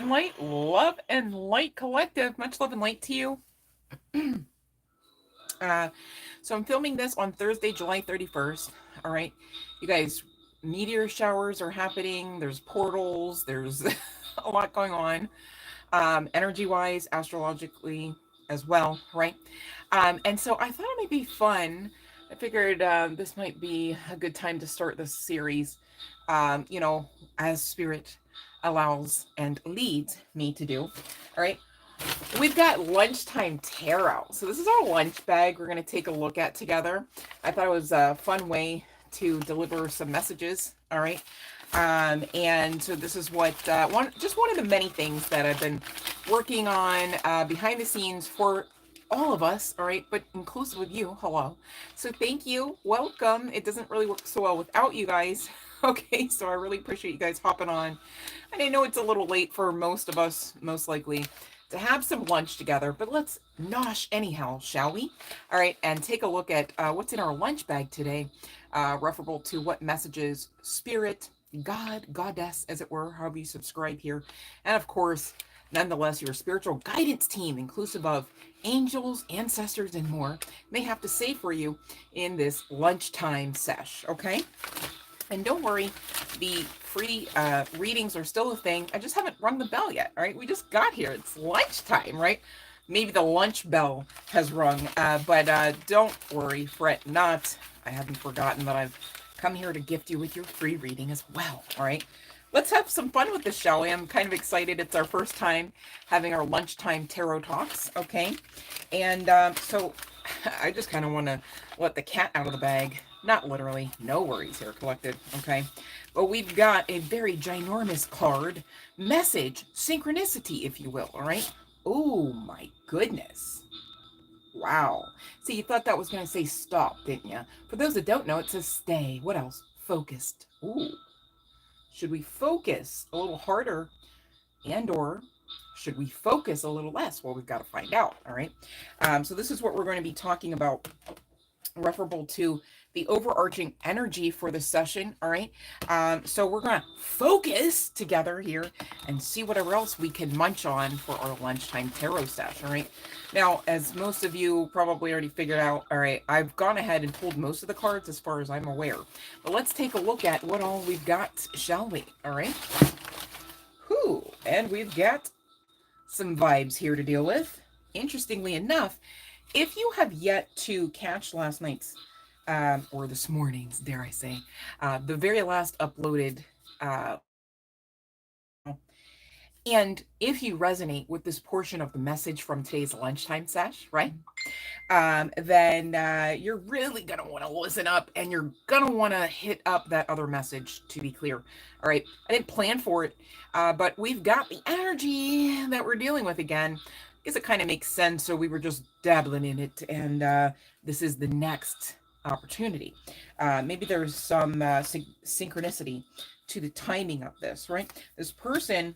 light, love and light collective. Much love and light to you. So I'm filming this on Thursday, July 31st. All right. You guys, meteor showers are happening. There's portals. There's a lot going on. Energy wise, astrologically as well. Right. And so I thought it might be fun. I figured this might be a good time to start this series, you know, as spirit allows and leads me to do. All right. We've got Lunchtime Tarot. So this is our lunch bag we're going to take a look at together. I thought it was a fun way to deliver some messages. All right. And so this is what, one of the many things that I've been working on behind the scenes for all of us, all right, but inclusive of you. Hello. So thank you. Welcome. It doesn't really work so well without you guys. Okay, so I really appreciate you guys hopping on. And I know it's a little late for most of us, most likely, to have some lunch together, but let's nosh anyhow, shall we? All right, and take a look at what's in our lunch bag today, referable to what messages Spirit, God, Goddess, as it were, however you subscribe here, and of course, nonetheless, your spiritual guidance team, inclusive of angels, ancestors, and more, may have to say for you in this lunchtime sesh, okay? And don't worry, the free readings are still a thing. I just haven't rung the bell yet, all right? We just got here. It's lunchtime, right? Maybe the lunch bell has rung, but don't worry, fret not. I haven't forgotten that I've come here to gift you with your free reading as well, all right? Let's have some fun with this, shall we? I'm kind of excited. It's our first time having our lunchtime tarot talks, okay? And so I just kind of want to let the cat out of the bag. Not literally, no worries here, collected, okay? But we've got a very ginormous card, message, synchronicity, if you will, all right? Oh my goodness. Wow. See, you thought that was going to say stop, didn't you? For those that don't know, it says stay. What else? Focused. Ooh. Should we focus a little harder and or should we focus a little less? Well, we've got to find out, all right? So this is what we're going to be talking about, referable to the overarching energy for the session, all right? So we're going to focus together here and see whatever else we can munch on for our lunchtime tarot sesh, all right? Now, as most of you probably already figured out, all right, I've gone ahead and pulled most of the cards as far as I'm aware. But let's take a look at what all we've got, shall we? All right? Whew, and we've got some vibes here to deal with. Interestingly enough, if you have yet to catch last night's or this morning's, dare I say, the very last uploaded, and if you resonate with this portion of the message from today's lunchtime sesh, right, then you're really going to want to listen up and you're going to want to hit up that other message, to be clear. All right, I didn't plan for it, but we've got the energy that we're dealing with again. I guess it kind of makes sense, so we were just dabbling in it, and this is the next opportunity. Maybe there's some synchronicity to the timing of this, right? This person,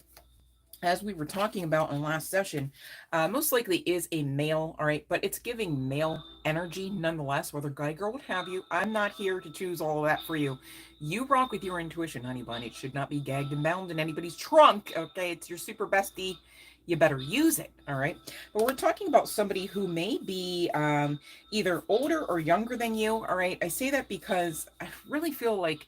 as we were talking about in last session, most likely is a male, all right? But it's giving male energy nonetheless, whether guy, girl, what have you. I'm not here to choose all of that for you. You rock with your intuition, honey bun. It should not be gagged and bound in anybody's trunk, okay? It's your super bestie. You better use it, all right? But we're talking about somebody who may be either older or younger than you, all right? I say that because I really feel like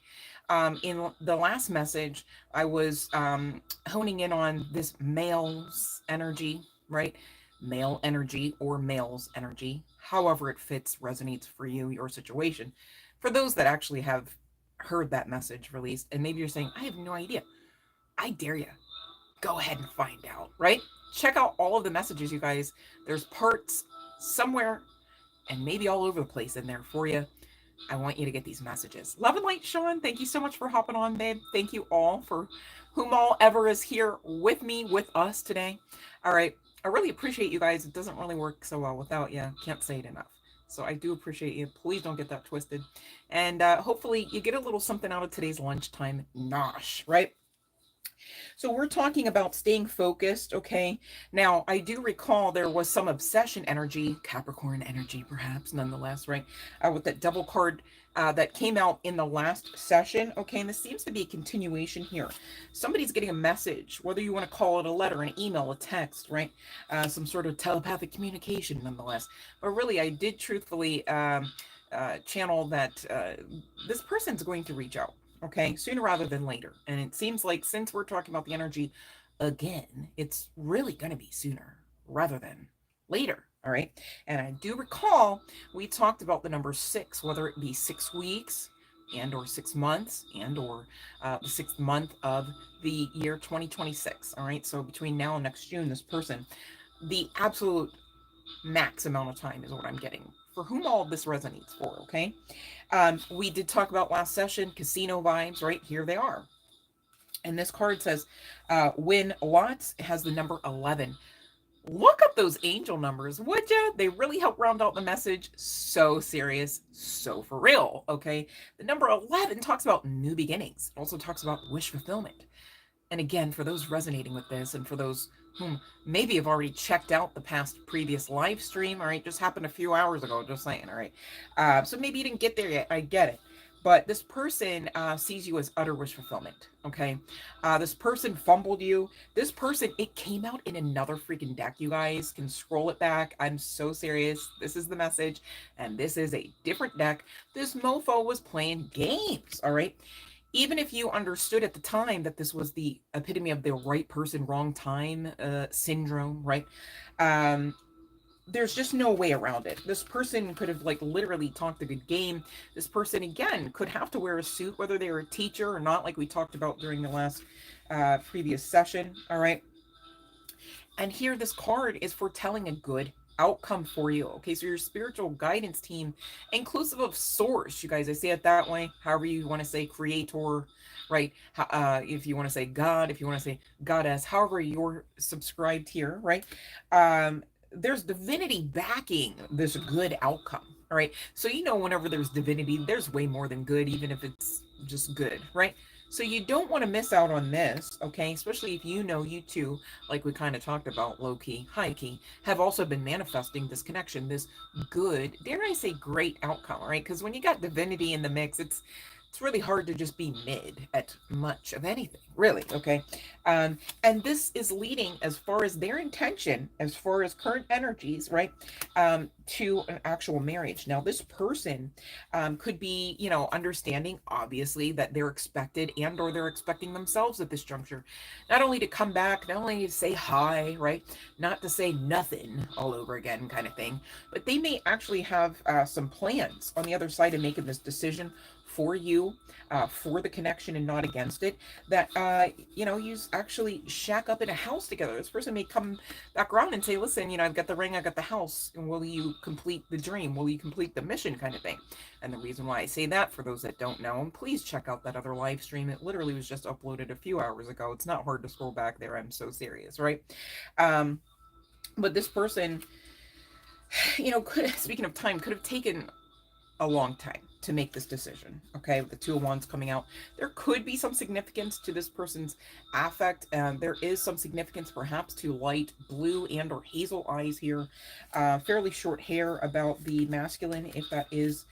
in the last message, I was honing in on this male's energy, right? Male energy or male's energy, however it fits, resonates for you, your situation. For those that actually have heard that message released, and maybe you're saying, I have no idea. I dare you. Go ahead and find out, right? Check out all of the messages, you guys. There's parts somewhere and maybe all over the place in there for you. I want you to get these messages. Love and light, Sean. Thank you so much for hopping on, babe. Thank you all for whom all ever is here with me, with us today. All right. I really appreciate you guys. It doesn't really work so well without you. Can't say it enough. So I do appreciate you. Please don't get that twisted. And hopefully you get a little something out of today's lunchtime nosh, right? So we're talking about staying focused, okay? Now, I do recall there was some obsession energy, Capricorn energy perhaps, nonetheless, right? With that double card that came out in the last session. Okay, and this seems to be a continuation here. Somebody's getting a message, whether you want to call it a letter, an email, a text, right? Some sort of telepathic communication, nonetheless. But really, I did truthfully channel that this person's going to reach out, okay, sooner rather than later. And it seems like since we're talking about the energy again, it's really going to be sooner rather than later. All right. And I do recall we talked about the number 6, whether it be 6 weeks and or 6 months and or the 6th month of the year 2026. All right. So between now and next June, this person, the absolute max amount of time is what I'm getting for whom all of this resonates for. Okay. We did talk about last session, casino vibes, right? Here they are. And this card says, when Lots has the number 11. Look up those angel numbers, would ya? They really help round out the message. So serious, so for real, okay? The number 11 talks about new beginnings. It also talks about wish fulfillment. And again, for those resonating with this and for those whom maybe have already checked out the past previous live stream, all right, just happened a few hours ago, just saying, all right? So maybe you didn't get there yet, I get it. But this person sees you as utter wish fulfillment, okay? This person fumbled you. This person, it came out in another freaking deck, you guys. Can scroll it back. I'm so serious. This is the message, and this is a different deck. This mofo was playing games, all right? Even if you understood at the time that this was the epitome of the right person, wrong time syndrome, right? There's just no way around it. This person could have like literally talked a good game. This person again could have to wear a suit, whether they were a teacher or not, like we talked about during the last previous session. All right. And here this card is foretelling a good outcome for you. Okay, so your spiritual guidance team, inclusive of source, you guys, I say it that way, however you want to say creator, right? If you want to say God, if you want to say goddess, however you're subscribed here, right? There's divinity backing this good outcome. All right. So, you know, whenever there's divinity, there's way more than good, even if it's just good, right? So you don't want to miss out on this, okay? Especially if you know you too, like we kind of talked about, low key, high key, have also been manifesting this connection, this good, dare I say, great outcome, right? Because when you got divinity in the mix, it's really hard to just be mid at much of anything, really, okay? And this is leading, as far as their intention, as far as current energies, right, to an actual marriage. Now, this person could be, you know, understanding, obviously, that they're expected and or they're expecting themselves at this juncture, not only to come back, not only to say hi, right, not to say nothing all over again kind of thing, but they may actually have some plans on the other side of making this decision for you, for the connection and not against it, that, you know, you actually shack up in a house together. This person may come back around and say, listen, you know, I've got the ring, I've got the house, and will you complete the dream? Will you complete the mission kind of thing? And the reason why I say that, for those that don't know, and please check out that other live stream. It literally was just uploaded a few hours ago. It's not hard to scroll back there. I'm so serious, right? But this person, you know, speaking of time, could have taken a long time to make this decision. Okay, with the Two of Wands coming out, there could be some significance to this person's affect, and there is some significance perhaps to light blue and or hazel eyes here, fairly short hair about the masculine, if that is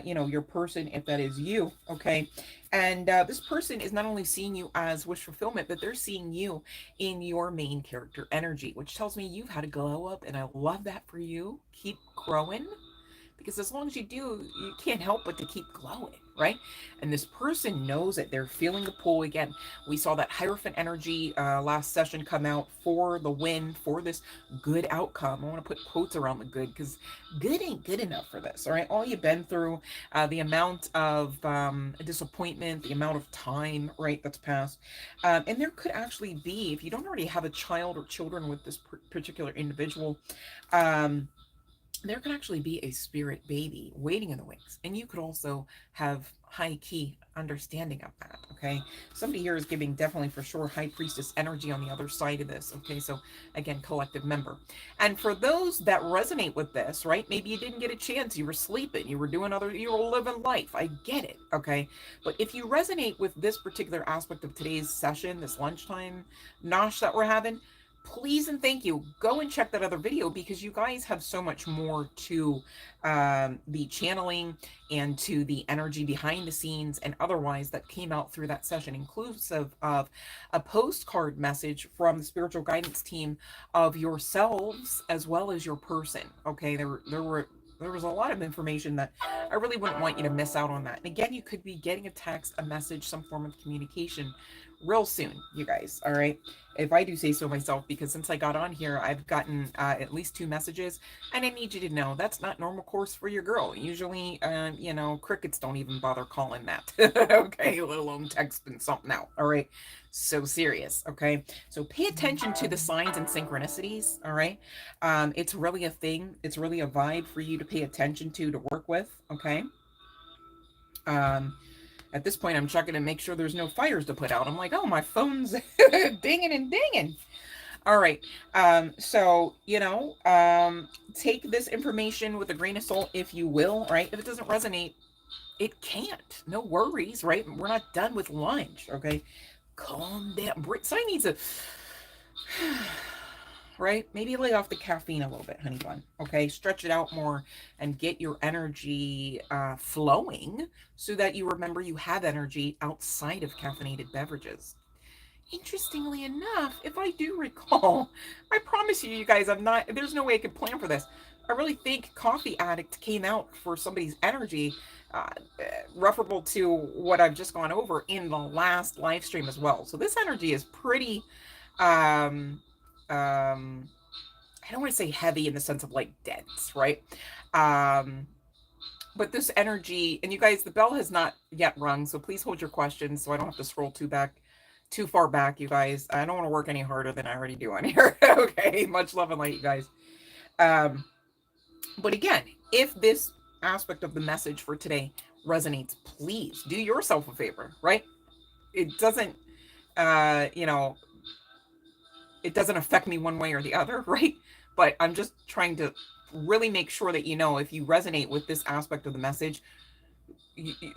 you know, your person, if that is you. Okay, and this person is not only seeing you as wish fulfillment, but they're seeing you in your main character energy, which tells me you've had a glow up, and I love that for you. Keep growing, because as long as you do, you can't help but to keep glowing, right? And this person knows that they're feeling the pull again. We saw that Hierophant energy last session come out for the win, for this good outcome. I want to put quotes around the good, because good ain't good enough for this, all right? All you've been through, the amount of disappointment, the amount of time, right, that's passed. And there could actually be, if you don't already have a child or children with this particular individual, there could actually be a spirit baby waiting in the wings, and you could also have high key understanding of that. Okay, somebody here is giving definitely for sure high priestess energy on the other side of this. Okay, so again, collective member. And for those that resonate with this, right, maybe you didn't get a chance, you were sleeping, you were doing you were living life, I get it. Okay, but if you resonate with this particular aspect of today's session, this lunchtime nosh that we're having, please and thank you, go and check that other video, because you guys have so much more to the channeling and to the energy behind the scenes and otherwise that came out through that session, inclusive of a postcard message from the spiritual guidance team of yourselves as well as your person. Okay, there was a lot of information that I really wouldn't want you to miss out on that. And again, you could be getting a text, a message, some form of communication real soon, you guys. All right, if I do say so myself, because since I got on here, I've gotten at least 2 messages, and I need you to know that's not normal course for your girl. Usually, you know, crickets don't even bother calling that. Okay, let alone texting something out. All right, so serious. Okay, so pay attention to the signs and synchronicities. All right, it's really a thing. It's really a vibe for you to pay attention to work with. Okay. At this point, I'm checking to make sure there's no fires to put out. I'm like, oh, my phone's dinging and dinging. All right. So, you know, take this information with a grain of salt, if you will, right? If it doesn't resonate, it can't. No worries, right? We're not done with lunch, okay? Calm down. So I need to, right? Maybe lay off the caffeine a little bit, honey bun, okay? Stretch it out more and get your energy flowing so that you remember you have energy outside of caffeinated beverages. Interestingly enough, if I do recall, I promise you, you guys, there's no way I could plan for this. I really think Coffee Addict came out for somebody's energy, uh, referable to what I've just gone over in the last live stream as well. So this energy is pretty, um, um, I don't want to say heavy in the sense of like dense, right? Um, but this energy, and you guys, the bell has not yet rung, so please hold your questions so I don't have to scroll too far back, you guys. I don't want to work any harder than I already do on here. Okay, much love and light, you guys. But again, if this aspect of the message for today resonates, please do yourself a favor, right? It doesn't, you know, it doesn't affect me one way or the other, right? But I'm just trying to really make sure that you know, if you resonate with this aspect of the message,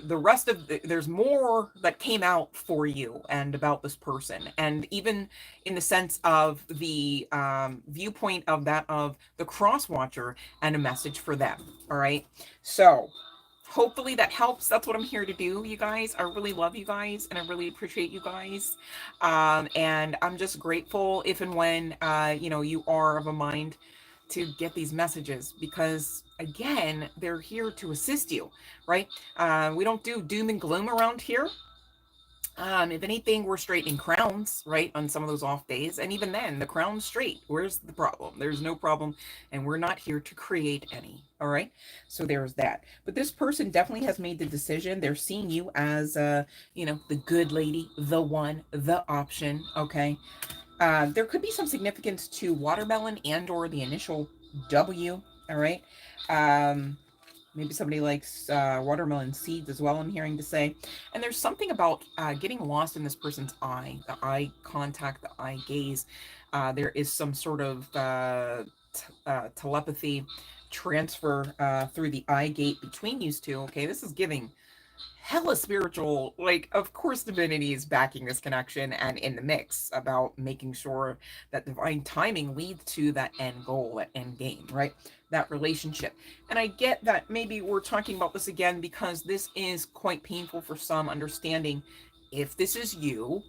the rest of there's more that came out for you and about this person, and even in the sense of the viewpoint of that of the cross watcher and a message for them. All right, so hopefully that helps. That's what I'm here to do, you guys. I really love you guys and I really appreciate you guys, and I'm just grateful if and when you know, you are of a mind to get these messages, because again, they're here to assist you, right? We don't do doom and gloom around here. If anything, we're straightening crowns, right, on some of those off days. And even then, the crown's straight. Where's the problem? There's no problem. And we're not here to create any. All right. So there's that. But this person definitely has made the decision. They're seeing you as, you know, the good lady, the one, the option. Okay. There could be some significance to watermelon and or the initial W. All right. Maybe somebody likes watermelon seeds as well, I'm hearing to say. And there's something about getting lost in this person's eye, the eye contact, the eye gaze. There is some sort of telepathy transfer through the eye gate between you two. Okay, this is giving hella spiritual. Like, of course divinity is backing this connection and in the mix about making sure that divine timing leads to that end goal, that end game, right? That relationship. And I get that maybe we're talking about this again because this is quite painful for some, understanding if this is you,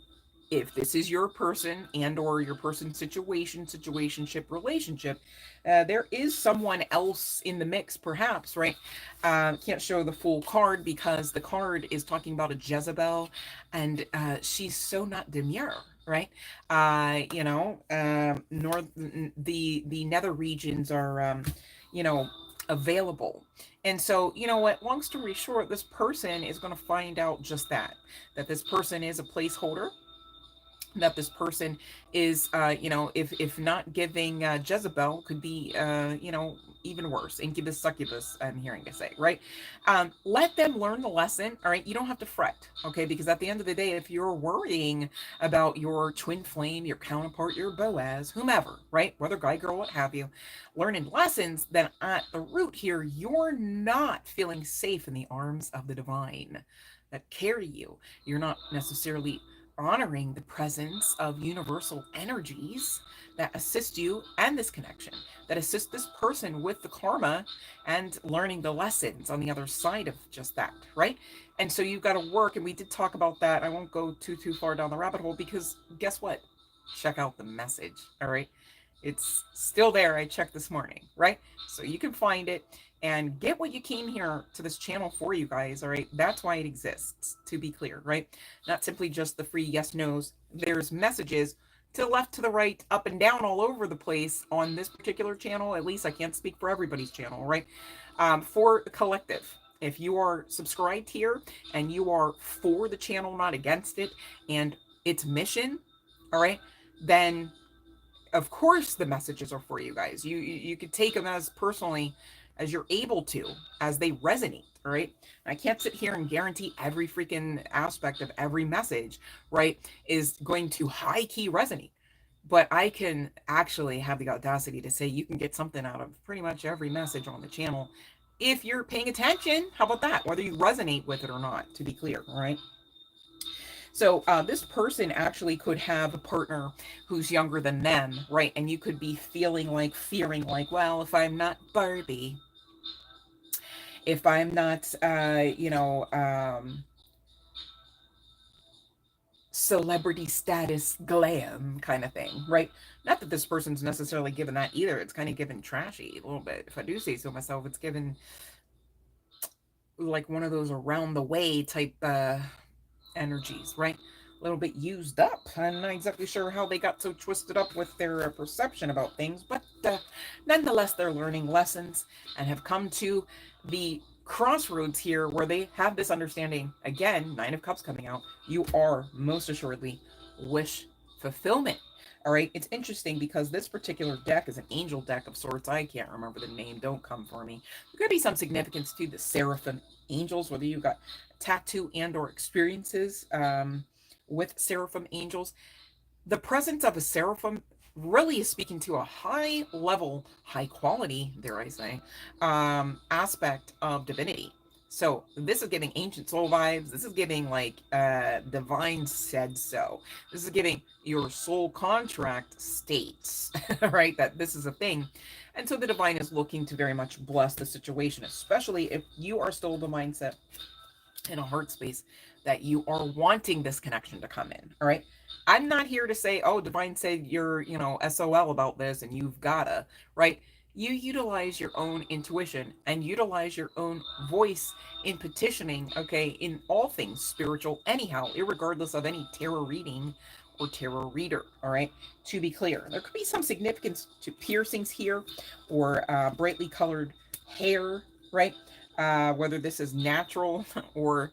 if this is your person and or your person's situationship, relationship, there is someone else in the mix, perhaps, right? Can't show the full card because the card is talking about a Jezebel, and she's so not demure, right? You know, nor the nether regions are, you know, available. And so, you know what, long story short, this person is going to find out just that this person is a placeholder, that this person is, you know, if not giving Jezebel, could be, you know, even worse, incubus, succubus, I'm hearing to say, right? Let them learn the lesson, all right? You don't have to fret, okay? Because at the end of the day, if you're worrying about your twin flame, your counterpart, your Boaz, whomever, right? Whether guy, girl, what have you, learning lessons, then at the root here, you're not feeling safe in the arms of the divine that carry you. You're not necessarily honoring the presence of universal energies that assist you and this connection, that assist this person with the karma and learning the lessons on the other side of just that, right? And so you've got to work, and we did talk about that. I won't go too far down the rabbit hole because guess what? Check out the message, all right? It's still there. I checked this morning, right? So you can find it and get what you came here to this channel for, you guys, all right? That's why it exists, to be clear, right? Not simply just the free yes, no's. There's messages to the left, to the right, up and down, all over the place on this particular channel. At least I can't speak for everybody's channel, right? For the collective. If you are subscribed here and you are for the channel, not against it, and its mission, all right, then of course the messages are for you guys. You could take them as personally as you're able to, as they resonate, all right? I can't sit here and guarantee every freaking aspect of every message, right, is going to high key resonate. But I can actually have the audacity to say you can get something out of pretty much every message on the channel if you're paying attention. How about that? Whether you resonate with it or not, to be clear, all right? So this person actually could have a partner who's younger than them, right? And you could be feeling like, fearing like, well, if I'm not Barbie, if I'm not, celebrity status glam kind of thing, right? Not that this person's necessarily given that either. It's kind of given trashy a little bit. If I do say so myself, it's given like one of those around the way type energies, right? A little bit used up. I'm not exactly sure how they got so twisted up with their perception about things, but nonetheless, they're learning lessons and have come to the crossroads here where they have this understanding. Again, Nine of Cups coming out. You are most assuredly wish fulfillment. All right, it's interesting because this particular deck is an angel deck of sorts. I can't remember the name. Don't come for me. There could be some significance to the seraphim angels, whether you got tattoo and or experiences with seraphim angels. The presence of a seraphim really is speaking to a high level, high quality, dare I say, aspect of divinity. So this is giving ancient soul vibes. This is giving like divine said so. This is giving your soul contract states, right? That this is a thing. And so the divine is looking to very much bless the situation, especially if you are still the mindset in a heart space that you are wanting this connection to come in. All right. I'm not here to say, oh, divine said you're, SOL about this and you've gotta, right? You utilize your own intuition and utilize your own voice in petitioning, okay, in all things spiritual, anyhow, irregardless of any tarot reading or tarot reader, all right? To be clear, there could be some significance to piercings here or brightly colored hair, right? Whether this is natural or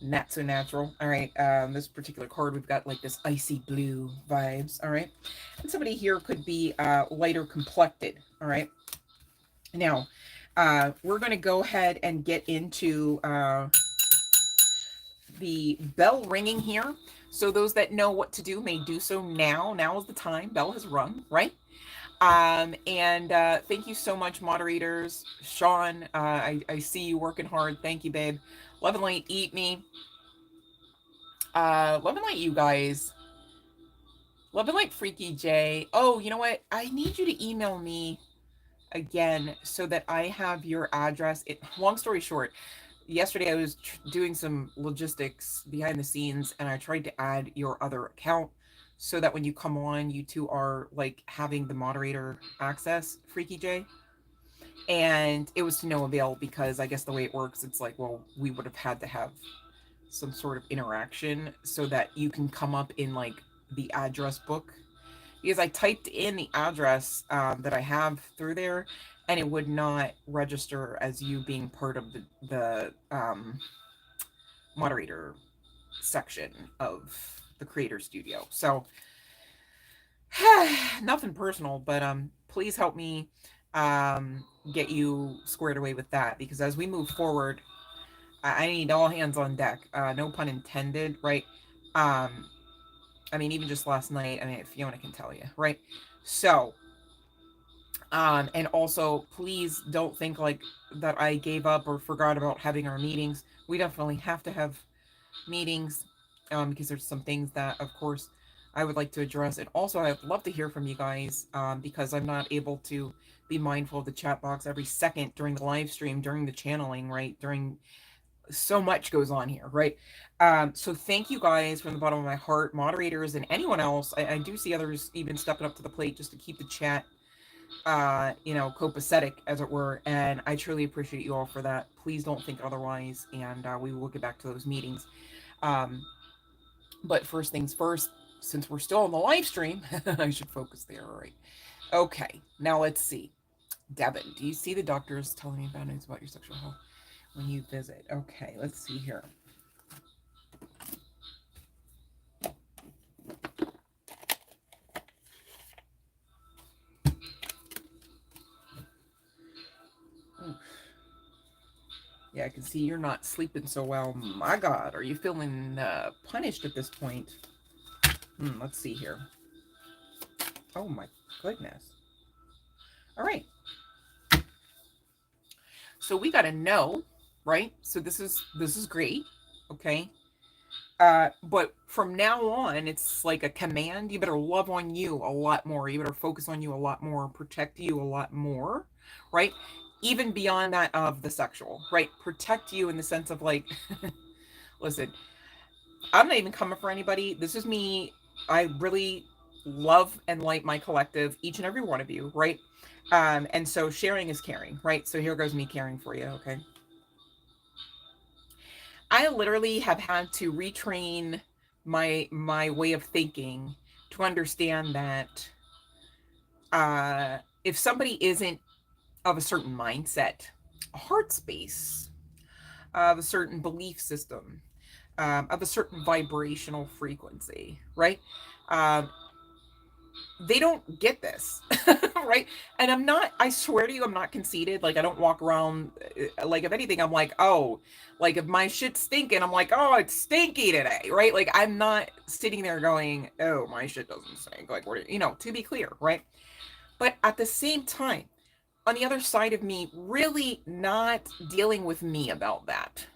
not so natural. All right. This particular card, we've got like this icy blue vibes. All right. And somebody here could be lighter complected. All right. Now, we're going to go ahead and get into the bell ringing here. So those that know what to do may do so now. Now is the time. Bell has rung, right? Thank you so much, moderators. Sean, I see you working hard. Thank you, babe. Love and light, eat me. Love and light, you guys. Love and light, Freaky J. Oh, you know what? I need you to email me again so that I have your address. Long story short, yesterday I was doing some logistics behind the scenes and I tried to add your other account so that when you come on, you two are like having the moderator access, Freaky J. And it was to no avail because I guess the way it works, it's like, well, we would have had to have some sort of interaction so that you can come up in like the address book. Because I typed in the address that I have through there and it would not register as you being part of the moderator section of the creator studio. So nothing personal, but please help me get you squared away with that, because as we move forward, I need all hands on deck. No pun intended, right? I mean, even just last night, I mean, Fiona can tell you, right? So, and also, please don't think like that I gave up or forgot about having our meetings. We definitely have to have meetings. because there's some things that, of course, I would like to address. And also, I'd love to hear from you guys, because I'm not able to be mindful of the chat box every second during the live stream, during the channeling, right? During so much goes on here, right? So thank you guys from the bottom of my heart, moderators and anyone else. I do see others even stepping up to the plate just to keep the chat, copacetic, as it were. And I truly appreciate you all for that. Please don't think otherwise. And we will get back to those meetings. Um, but first things first, since we're still on the live stream, I should focus there. All right. Okay. Now let's see. Devin, do you see the doctors telling me bad news about your sexual health when you visit? Okay. Let's see here. Yeah, I can see you're not sleeping so well. My God, are you feeling punished at this point? Let's see here. Oh my goodness. All right. So we got to know, right? So this is great. Okay. But from now on, it's like a command. You better love on you a lot more. You better focus on you a lot more, protect you a lot more, right? Even beyond that of the sexual, right? Protect you in the sense of like, listen, I'm not even coming for anybody. This is me. I really love and like my collective, each and every one of you, right? And so sharing is caring, right? So here goes me caring for you, okay? I literally have had to retrain my way of thinking to understand that if somebody isn't of a certain mindset, a heart space, of a certain belief system, of a certain vibrational frequency, right? Um, they don't get this, right? And I swear to you, I'm not conceited. Like, I don't walk around, like, if anything, I'm like, oh, like, if my shit's stinking, I'm like, oh, it's stinky today, right? Like, I'm not sitting there going, oh, my shit doesn't stink. Like, what, to be clear, right? But at the same time, on the other side of me, really not dealing with me about that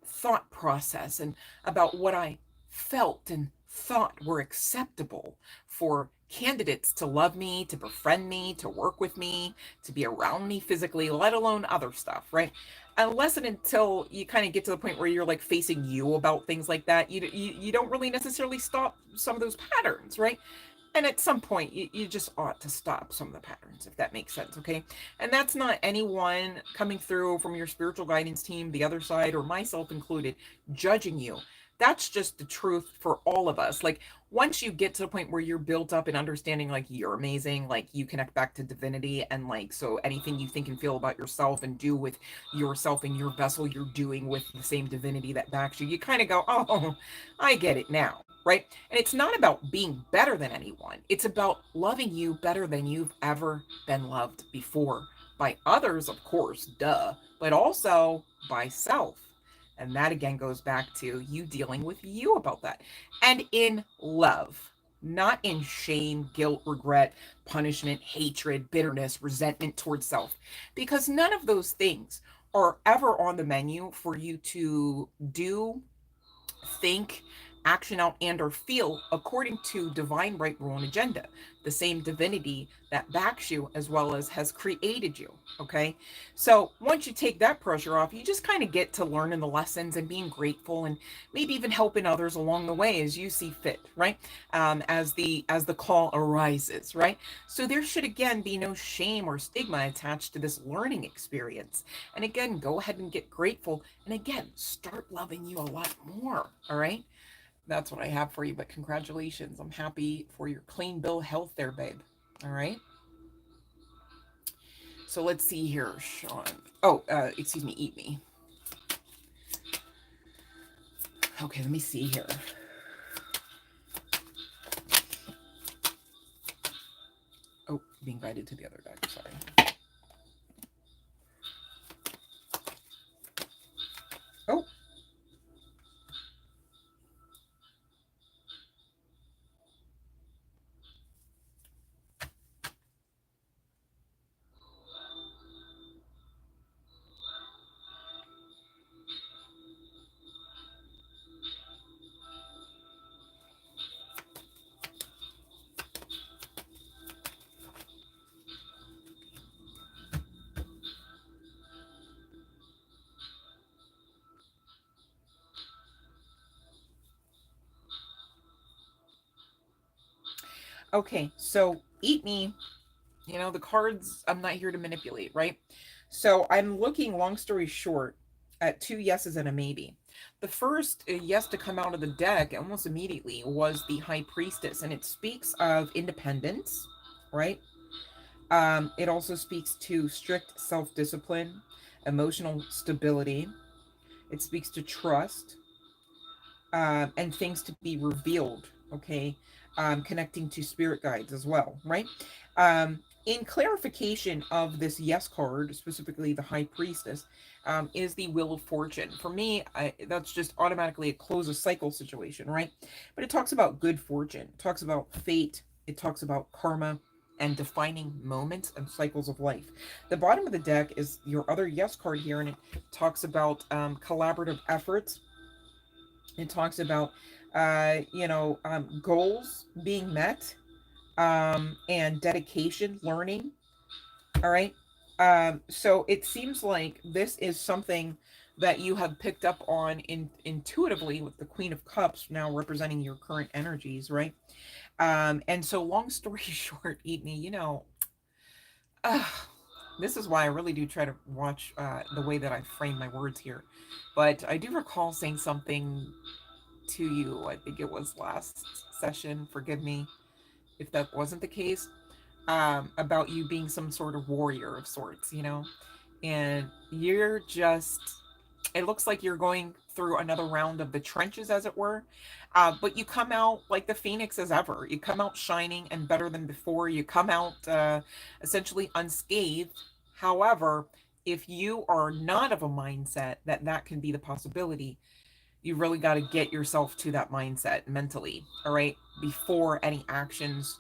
thought process and about what I felt and thought were acceptable for candidates to love me, to befriend me, to work with me, to be around me physically, let alone other stuff, right? Unless and until you kind of get to the point where you're like facing you about things like that, you don't really necessarily stop some of those patterns, right? And at some point, you just ought to stop some of the patterns, if that makes sense, okay? And that's not anyone coming through from your spiritual guidance team, the other side, or myself included, judging you. That's just the truth for all of us. Like, once you get to the point where you're built up in understanding, like, you're amazing, like, you connect back to divinity, and, like, so anything you think and feel about yourself and do with yourself and your vessel, you're doing with the same divinity that backs you, you kind of go, oh, I get it now, right? And it's not about being better than anyone. It's about loving you better than you've ever been loved before. By others, of course, duh, but also by self. And that again goes back to you dealing with you about that. And in love, not in shame, guilt, regret, punishment, hatred, bitterness, resentment towards self. Because none of those things are ever on the menu for you to do, think, action out, and or feel according to divine right, rule, and agenda, the same divinity that backs you as well as has created you. Okay, so once you take that pressure off, you just kind of get to learning the lessons and being grateful, and maybe even helping others along the way as you see fit, right? As the call arises, right? So there should again be no shame or stigma attached to this learning experience. And again, go ahead and get grateful, and again, start loving you a lot more. All right, that's what I have for you. But congratulations, I'm happy for your clean bill of health there, babe. All right, so let's see here, Sean. Oh, excuse me, eat me. Okay, let me see here. Oh, being guided to the other deck, sorry. Oh, Okay, so eat me. You know, the cards, I'm not here to manipulate, right? So I'm looking, long story short, at two yeses and a maybe. The first yes to come out of the deck almost immediately was the High Priestess, and it speaks of independence, right? It also speaks to strict self-discipline, emotional stability. It speaks to trust, and things to be revealed, okay? Connecting to spirit guides as well, right? In clarification of this yes card, specifically the High Priestess, is the Wheel of Fortune. For me, that's just automatically a close a cycle situation, right? But it talks about good fortune, it talks about fate, it talks about karma, and defining moments and cycles of life. The bottom of the deck is your other yes card here, and it talks about collaborative efforts. It talks about, goals being met, and dedication, learning. All right. So it seems like this is something that you have picked up on intuitively with the Queen of Cups now representing your current energies, right? And so, long story short, eat me, uh, this is why I really do try to watch the way that I frame my words here. But I do recall saying something to you. I think it was last session. Forgive me if that wasn't the case. About you being some sort of warrior of sorts, and you're just. It looks like you're going through another round of the trenches, as it were. But you come out like the phoenix as ever. You come out shining and better than before. You come out essentially unscathed. However, if you are not of a mindset that that can be the possibility, you really got to get yourself to that mindset mentally, all right, before any actions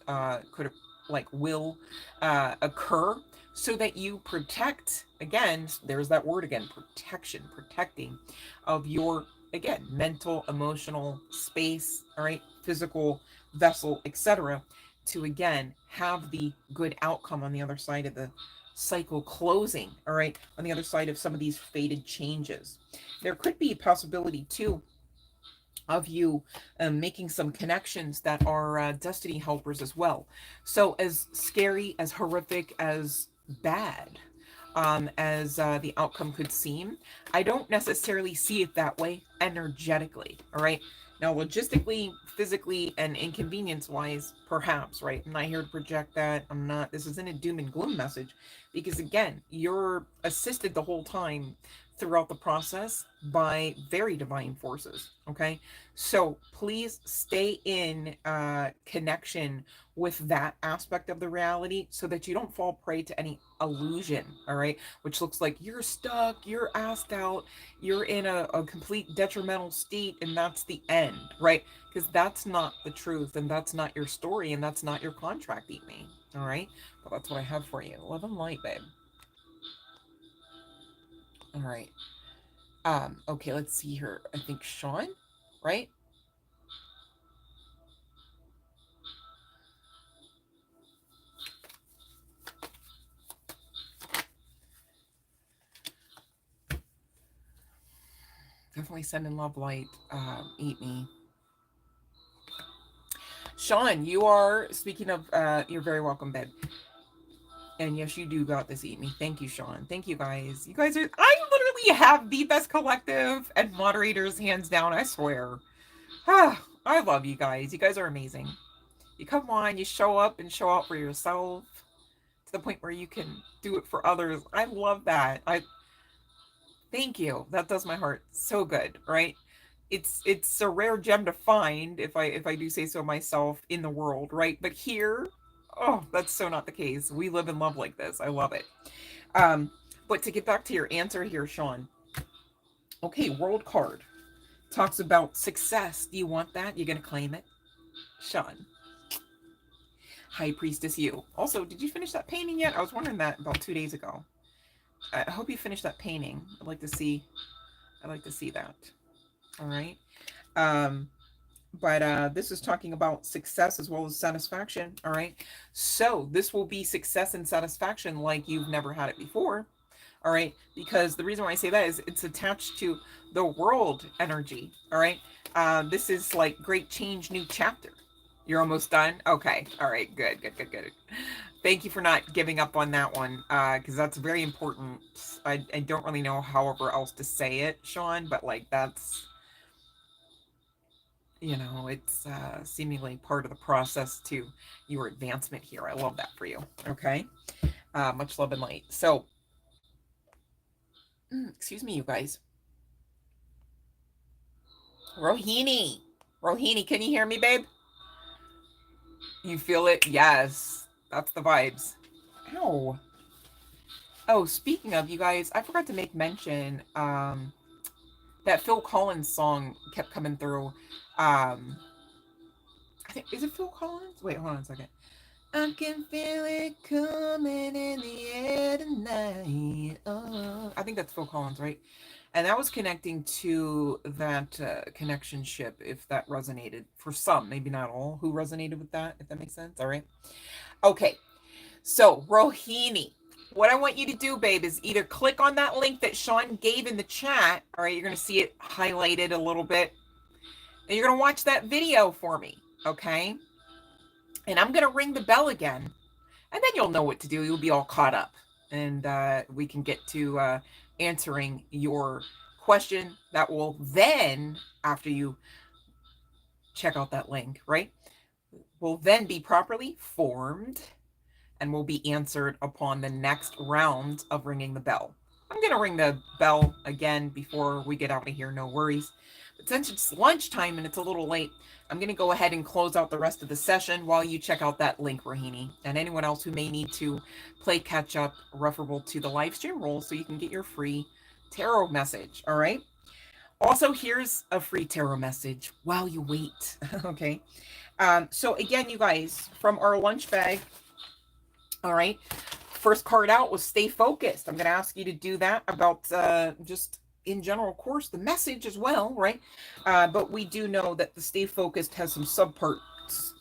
could like will occur, so that you protect, again, there's that word again, protection, protecting of your, again, mental, emotional space, all right, physical vessel, etc., to again have the good outcome on the other side of the cycle closing, all right, on the other side of some of these fated changes. There could be a possibility too of you making some connections that are destiny helpers as well. So, as scary, as horrific, as bad as the outcome could seem, I don't necessarily see it that way energetically. All right. Now, logistically, physically, and inconvenience wise, perhaps, right? I'm not here to project that. I'm not, this isn't a doom and gloom message, because again, you're assisted the whole time throughout the process by very divine forces. Okay. So please stay in connection with that aspect of the reality, so that you don't fall prey to any illusion, all right? Which looks like you're stuck, you're asked out, you're in a complete detrimental state, and that's the end, right? Because that's not the truth, and that's not your story, and that's not your contract, eat me, all right? But that's what I have for you. Love and light, babe. All right. Okay, let's see here. I think Sean, right? Definitely sending love light. Eat me. Sean, you are, speaking of, you're very welcome, babe. And yes, you do got this, eat me. Thank you, Sean. Thank you, guys. You guys are, I literally have the best collective and moderators, hands down, I swear. Ah, I love you guys. You guys are amazing. You come on, you show up and show out for yourself to the point where you can do it for others. I love that. Thank you. That does my heart so good, right? It's a rare gem to find, if I do say so myself, in the world, right? But here, oh, that's so not the case. We live in love like this. I love it. Um, but to get back to your answer here, Sean. Okay, world card talks about success. Do you want that? You're gonna claim it, Sean. High Priestess, you. Also, did you finish that painting yet? I was wondering that about 2 days ago. I hope you finished that painting. I'd like to see. I'd like to see that. All right. Um, but this is talking about success as well as satisfaction. All right. So this will be success and satisfaction like you've never had it before. All right. Because the reason why I say that is it's attached to the world energy. All right. This is like great change, new chapter. You're almost done? Okay. All right. Good, good, good, good. Thank you for not giving up on that one, because that's very important. I don't really know however else to say it, Sean, but like that's, you know, it's seemingly part of the process to your advancement here. I love that for you. Okay. Much love and light. So, excuse me, you guys. Rohini. Rohini, can you hear me, babe? You feel it? Yes. That's the vibes. Ow. Oh, speaking of, you guys, I forgot to make mention, that Phil Collins song kept coming through. I think, is it Phil Collins? Wait, hold on a second. I can feel it coming in the air tonight. Oh, I think that's Phil Collins, right? And that was connecting to that connection ship, if that resonated for some, maybe not all, who resonated with that, if that makes sense. All right. Okay. So, Rohini, what I want you to do, babe, is either click on that link that Sean gave in the chat. All right. You're going to see it highlighted a little bit. And you're going to watch that video for me. Okay. And I'm going to ring the bell again. And then you'll know what to do. You'll be all caught up. And we can get to answering your question that will then, after you check out that link, right, will then be properly formed and will be answered upon the next round of ringing the bell. I'm going to ring the bell again before we get out of here, no worries. But since it's lunchtime and it's a little late, I'm going to go ahead and close out the rest of the session while you check out that link, Rohini. And anyone else who may need to play catch up, referable to the live stream roll so you can get your free tarot message, all right? Also, here's a free tarot message while you wait, okay? So again, you guys, from our lunch bag, all right, first card out was stay focused. I'm going to ask you to do that about just in general, of course, the message as well, right? But we do know that the stay focused has some subparts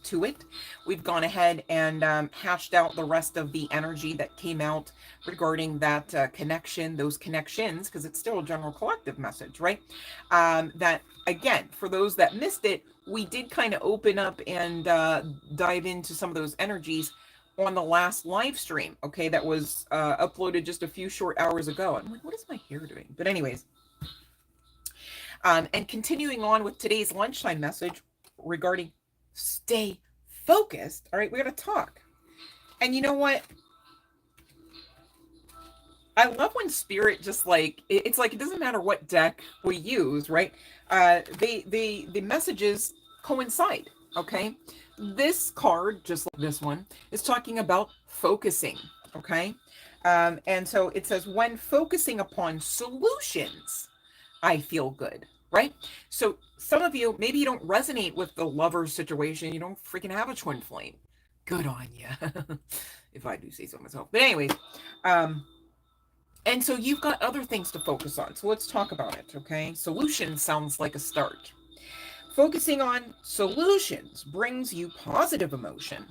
to it. We've gone ahead and hashed out the rest of the energy that came out regarding that connection, those connections, because it's still a general collective message, right? That, again, for those that missed it, we did kind of open up and dive into some of those energies on the last live stream, okay, that was uploaded just a few short hours ago. I'm like, what is my hair doing? But anyways, and continuing on with today's lunchtime message regarding stay focused. All right, we're going to talk. And you know what? I love when Spirit just like, it's like, it doesn't matter what deck we use, right? The messages coincide, okay? This card, just like this one, is talking about focusing, okay? And so it says, when focusing upon solutions, I feel good, right? So some of you, maybe you don't resonate with the lover situation. You don't freaking have a twin flame. Good on you, if I do say so myself. But anyways, and so you've got other things to focus on. So let's talk about it, okay? Solution sounds like a start. Focusing on solutions brings you positive emotion,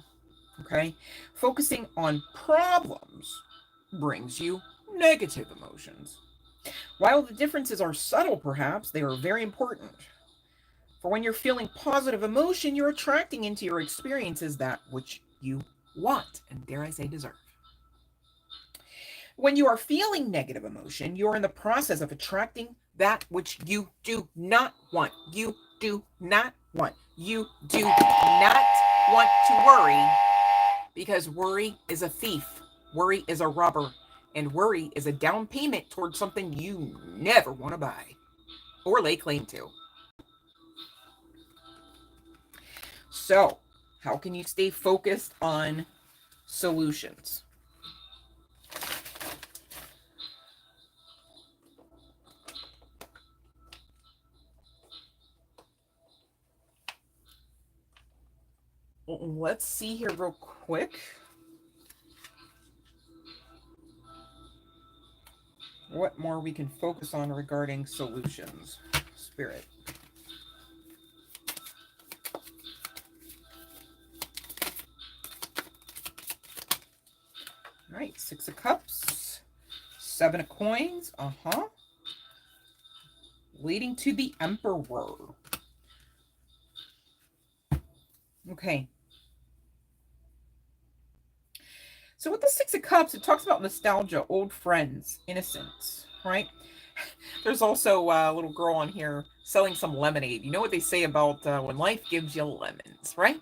okay? Focusing on problems brings you negative emotions. While the differences are subtle, perhaps, they are very important. For when you're feeling positive emotion, you're attracting into your experiences that which you want, and dare I say deserve. When you are feeling negative emotion, you're in the process of attracting that which you do not want. You do not want. You do not want to worry, because worry is a thief. Worry is a robber. And worry is a down payment towards something you never want to buy or lay claim to. So, how can you stay focused on solutions? Let's see here real quick. What more we can focus on regarding solutions, Spirit. All right, 6 of Cups, 7 of Coins, leading to the Emperor. Okay. So with the Six of Cups, it talks about nostalgia, old friends, innocence, right? There's also a little girl on here selling some lemonade. You know what they say about when life gives you lemons, right?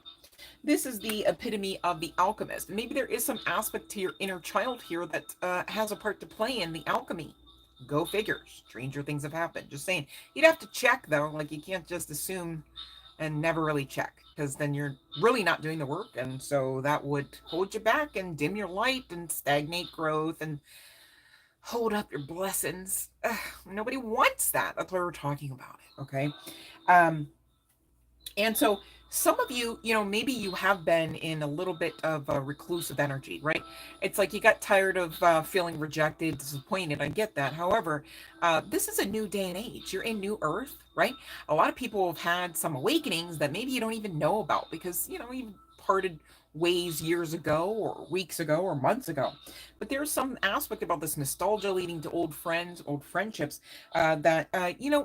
This is the epitome of the alchemist. And maybe there is some aspect to your inner child here that has a part to play in the alchemy. Go figure. Stranger things have happened. Just saying. You'd have to check, though. Like, you can't just assume and never really check, because then you're really not doing the work. And so that would hold you back and dim your light and stagnate growth and hold up your blessings. Ugh, nobody wants that. That's why we're talking about it. Okay. Um, and so some of you, maybe you have been in a little bit of a reclusive energy, right? It's like you got tired of feeling rejected, disappointed. I get that. However, this is a new day and age. You're in new earth, right? A lot of people have had some awakenings that maybe you don't even know about because, you've parted ways years ago or weeks ago or months ago. But there's some aspect about this nostalgia leading to old friends, old friendships, that,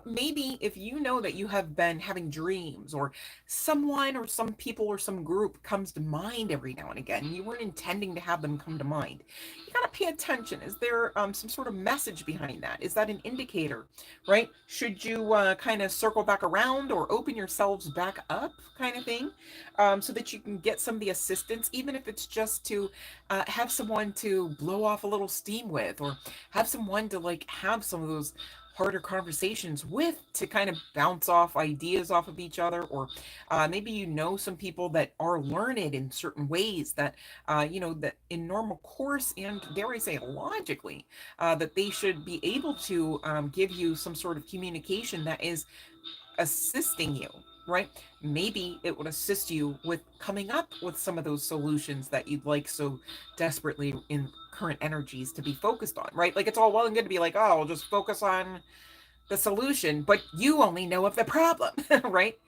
maybe if you know that you have been having dreams or someone or some people or some group comes to mind every now and again, you weren't intending to have them come to mind. You got to pay attention. Is there some sort of message behind that? Is that an indicator, right? Should you kind of circle back around or open yourselves back up kind of thing, so that you can get some of the assistance, even if it's just to have someone to blow off a little steam with, or have someone to like have some of those harder conversations with, to kind of bounce off ideas off of each other, or maybe some people that are learned in certain ways that that in normal course and, dare I say, logically, that they should be able to give you some sort of communication that is assisting you, right? Maybe it would assist you with coming up with some of those solutions that you'd like so desperately in current energies to be focused on, right? Like, it's all well and good to be like, oh, I'll just focus on the solution, but you only know of the problem, right?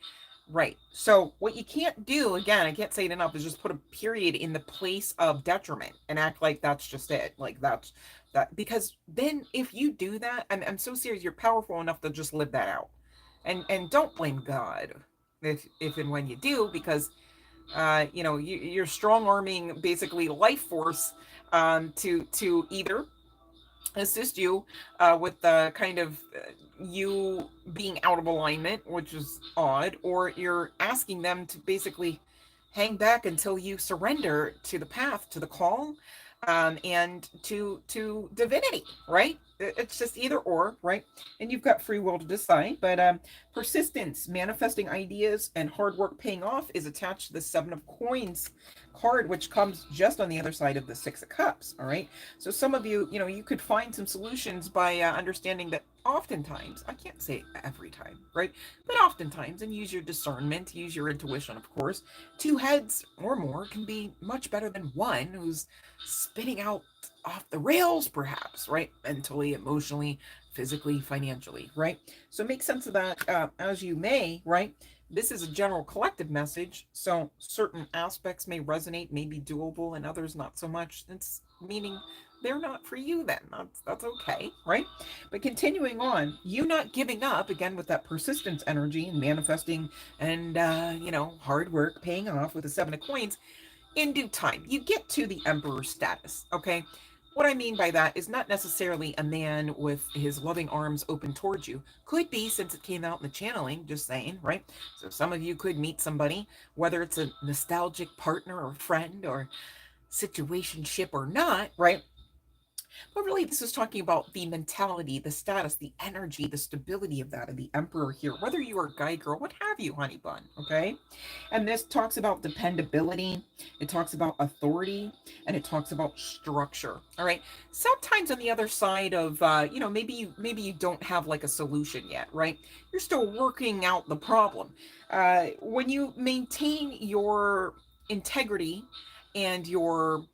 Right. So what you can't do, again, I can't say it enough, is just put a period in the place of detriment and act like that's just it. Like that's that, because then if you do that, I'm so serious, you're powerful enough to just live that out. And don't blame God if and when you do, because you're strong arming basically life force to either assist you with the kind of you being out of alignment, which is odd, or you're asking them to basically hang back until you surrender to the path, to the call, and to divinity, right? It's just either or, right? And you've got free will to decide. But persistence, manifesting ideas, and hard work paying off is attached to the Seven of Coins card, which comes just on the other side of the Six of Cups. All right. So some of you, you could find some solutions by understanding that oftentimes, I can't say every time, right? But oftentimes, and use your discernment, use your intuition, of course, two heads or more can be much better than one who's spinning out off the rails, perhaps, right? Mentally, emotionally, physically, financially, right? So make sense of that as you may, right? This is a general collective message, so certain aspects may resonate, may be doable, and others not so much. It's meaning they're not for you then. That's okay, right? But continuing on, you not giving up, again, with that persistence energy and manifesting and, hard work paying off with the Seven of Coins, in due time, you get to the emperor status, okay? What I mean by that is not necessarily a man with his loving arms open towards you. Could be, since it came out in the channeling, just saying, right? So some of you could meet somebody, whether it's a nostalgic partner or friend or situationship or not, right? But really, this is talking about the mentality, the status, the energy, the stability of that, of the emperor here, whether you are a guy, girl, what have you, honey bun, okay? And this talks about dependability, it talks about authority, and it talks about structure, all right? Sometimes on the other side of, maybe you don't have like a solution yet, right? You're still working out the problem. When you maintain your integrity and your,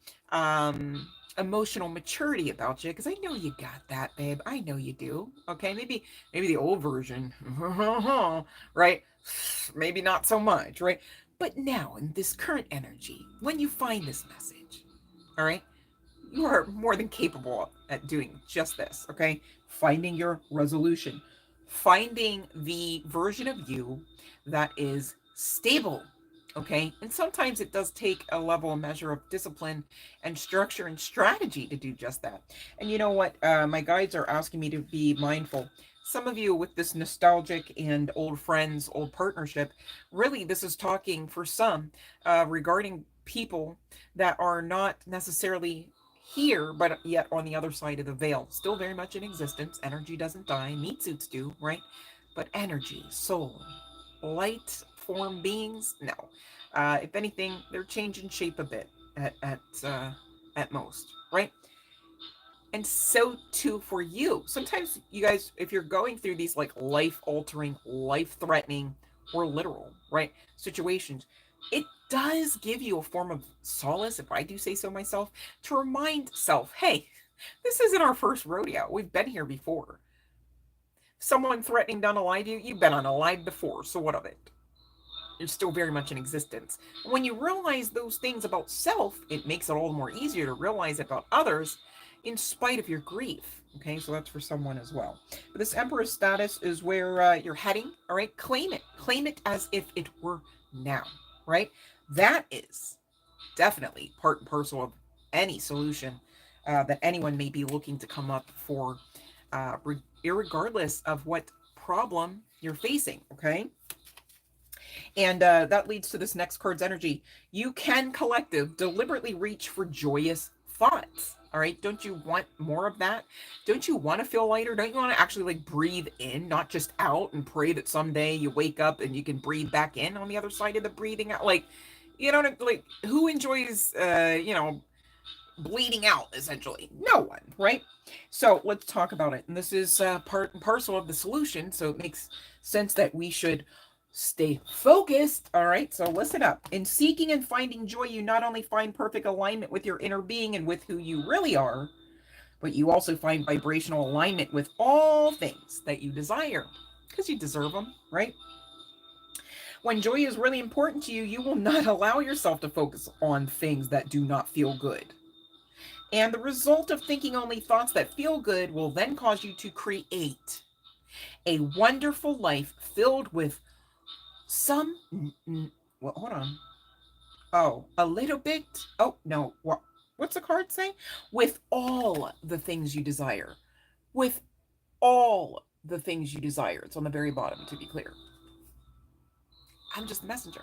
emotional maturity about you, because I know you got that, babe. I know you do. Okay, maybe the old version, right? Maybe not so much, right? But now in this current energy, when you find this message, all right, you are more than capable at doing just this. Okay, finding your resolution, finding the version of you that is stable, Okay. And sometimes it does take a level and measure of discipline and structure and strategy to do just that. And you know what? My guides are asking me to be mindful. Some of you with this nostalgic and old friends, old partnership, really, this is talking for some regarding people that are not necessarily here, but yet on the other side of the veil. Still very much in existence. Energy doesn't die. Meat suits do, right? But energy, soul, light form beings, no. If anything, they're changing shape a bit at most, right? And so too for you. Sometimes you guys, if you're going through these like life altering, life threatening, or literal, right, situations, it does give you a form of solace, if I do say so myself, to remind self, hey, this isn't our first rodeo. We've been here before. Someone threatening to unalive you, you've been unalived before, so what of it? You're still very much in existence. When you realize those things about self, it makes it all the more easier to realize about others in spite of your grief. Okay, so that's for someone as well. But this Emperor status is where you're heading. All right, claim it. Claim it as if it were now. Right? That is definitely part and parcel of any solution that anyone may be looking to come up for, irregardless of what problem you're facing. Okay. And that leads to this next card's energy. You can, collective, deliberately reach for joyous thoughts. All right. Don't you want more of that? Don't you want to feel lighter? Don't you want to actually like breathe in, not just out, and pray that someday you wake up and you can breathe back in on the other side of the breathing out? Like, you know, like who enjoys, bleeding out essentially? No one, right? So let's talk about it. And this is part and parcel of the solution. So it makes sense that we should stay focused. All right. So listen up. In seeking and finding joy, you not only find perfect alignment with your inner being and with who you really are, but you also find vibrational alignment with all things that you desire because you deserve them, right? When joy is really important to you, you will not allow yourself to focus on things that do not feel good. And the result of thinking only thoughts that feel good will then cause you to create a wonderful life filled with some. Well, hold on. Oh, a little bit. Oh, no. What's the card say? With all the things you desire. With all the things you desire. It's on the very bottom, to be clear. I'm just a messenger.